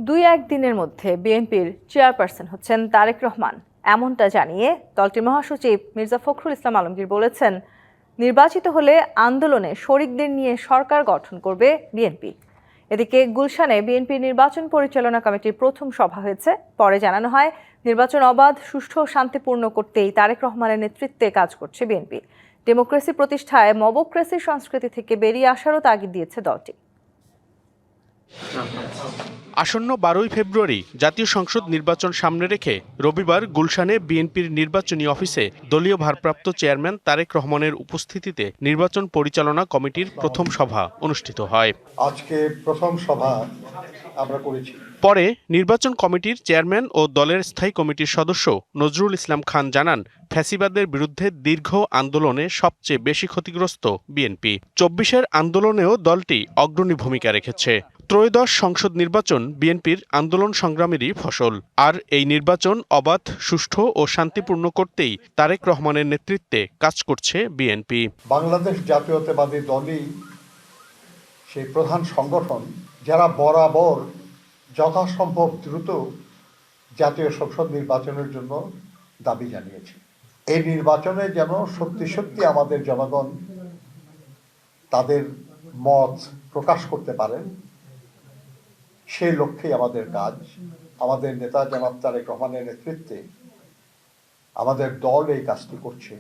2-1 দিনের মধ্যে বিএনপির চেয়ারপারসন হচ্ছেন তারেক রহমান, এমনটা জানিয়ে দলটির মহাসচিব মির্জা ফখরুল ইসলাম আলমগীর বলেছেন, নির্বাচিত হলে আন্দোলনে শরিকদের নিয়ে সরকার গঠন করবে বিএনপি। এদিকে গুলশানে বিএনপির নির্বাচন পরিচালনা কমিটির প্রথম সভা হয়েছে। পরে জানানো হয়, নির্বাচন অবাধ, সুষ্ঠু ও শান্তিপূর্ণ করতেই তারেক রহমানের নেতৃত্বে কাজ করছে বিএনপি। ডেমোক্রেসি প্রতিষ্ঠায় মবক্রেসির সংস্কৃতি থেকে বেরিয়ে আসারও তাগিদ দিয়েছে দলটি। আসন্ন 12ই ফেব্রুয়ারি জাতীয় সংসদ নির্বাচন সামনে রেখে রবিবার গুলশানে বিএনপির নির্বাচনী অফিসে দলীয় ভারপ্রাপ্ত চেয়ারম্যান তারেক রহমানের উপস্থিতিতে নির্বাচন পরিচালনা কমিটির প্রথম সভা অনুষ্ঠিত হয়। আজকে প্রথম সভা আমরা করেছি। পরে নির্বাচন কমিটির চেয়ারম্যান ও দলের স্থায়ী কমিটির সদস্য নজরুল ইসলাম খান জানান, ফ্যাসিবাদের বিরুদ্ধে দীর্ঘ আন্দোলনে সবচেয়ে বেশি ক্ষতিগ্রস্ত বিএনপি। 24-এর আন্দোলনেও দলটি অগ্রণী ভূমিকা রেখেছে। ত্রয়োদশ সংসদ নির্বাচন বিএনপির আন্দোলন সংগ্রামেরই ফসল। আর এই নির্বাচন অবাধ, সুষ্ঠু ও শান্তিপূর্ণ করতেই তারেক রহমানের নেতৃত্বে কাজ করছে বিএনপি। বাংলাদেশ জাতীয়তাবাদী দলই সেই প্রধান সংগঠন যারা বরাবর যথাসম্ভব দ্রুত জাতীয় সংসদ নির্বাচনের জন্য দাবি জানিয়েছে। এই নির্বাচনে যেন সত্যি সত্যি আমাদের জনগণ তাদের মত প্রকাশ করতে পারেন, সেই লক্ষ্যেই আমাদের কাজ। আমাদের নেতা জনাব তারেক রহমানের নেতৃত্বে আমাদের দল এই কাজটি করছে।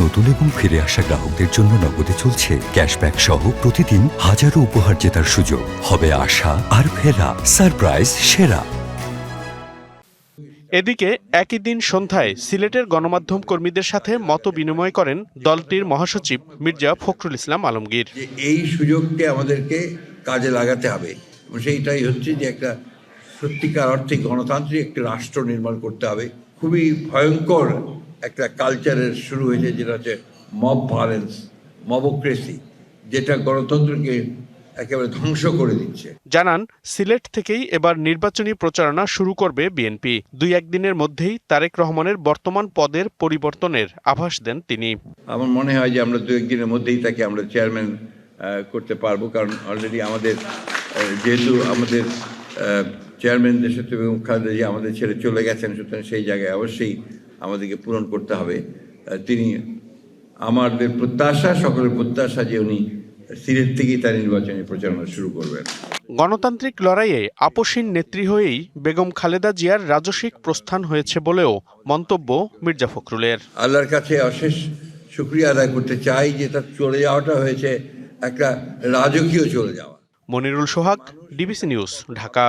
নতুন এবং ফিরে আসা গ্রাহকদের জন্য নগদে চলছে ক্যাশব্যাক সহ প্রতিদিন হাজারো উপহার জেতার সুযোগ। হবে আশা আর ফেরা, সারপ্রাইজ সেরা। এদিকে একই দিন সন্ধ্যায় সিলেটের গণমাধ্যম কর্মীদের সাথে মত বিনিময় করেন দলটির মহাসচিব মির্জা ফখরুল ইসলাম আলমগীর। এই সুযোগকে আমাদেরকে কাজে লাগাতে হবে। সেইটাই হচ্ছে যে একটা সত্যিকার অর্থে গণতান্ত্রিক একটি রাষ্ট্র নির্মাণ করতে হবে। খুবই ভয়ঙ্কর একটা কালচারের শুরু হয়েছে, যেটা হচ্ছে মব ভায়োলেন্স, মবক্রেসি, যেটা গণতন্ত্রকে একেবারে ধ্বংস করে দিচ্ছে। জানান, সিলেট থেকেই এবার নির্বাচনী প্রচারণা শুরু করবে বিএনপি। 2-1 দিনের মধ্যেই তারেক রহমানের বর্তমান পদের পরিবর্তনের আভাস দেন তিনি। আমার মনে হয় যে আমরা 2-1 দিনের মধ্যেই তাকে আমরা চেয়ারম্যান করতে পারবো, কারণ অলরেডি আমাদের যেহেতু আমাদের চেয়ারম্যান দেশত্ব বেগম খালেদা জিয়া আমাদের ছেড়ে চলে গেছেন, সুতরাং সেই জায়গায় অবশ্যই আমাদেরকে পূরণ করতে হবে। তিনি আমাদের প্রত্যাশা, সকলের প্রত্যাশা যে উনি সিলেট থেকেই তার নির্বাচনী প্রচারণা শুরু করবেন। গণতান্ত্রিক লড়াইয়ে আপসীন নেত্রী হয়েই বেগম খালেদা জিয়ার রাজসিক প্রস্থান হয়েছে বলেও মন্তব্য মির্জা ফখরুলের। আল্লাহর কাছে অশেষ শুকরিয়া আদায় করতে চাই যে তার চলে যাওয়াটা হয়েছে একটা রাজকীয় চলে যাওয়া। মনিরুল সোহাগ, ডিবিসি নিউজ, ঢাকা।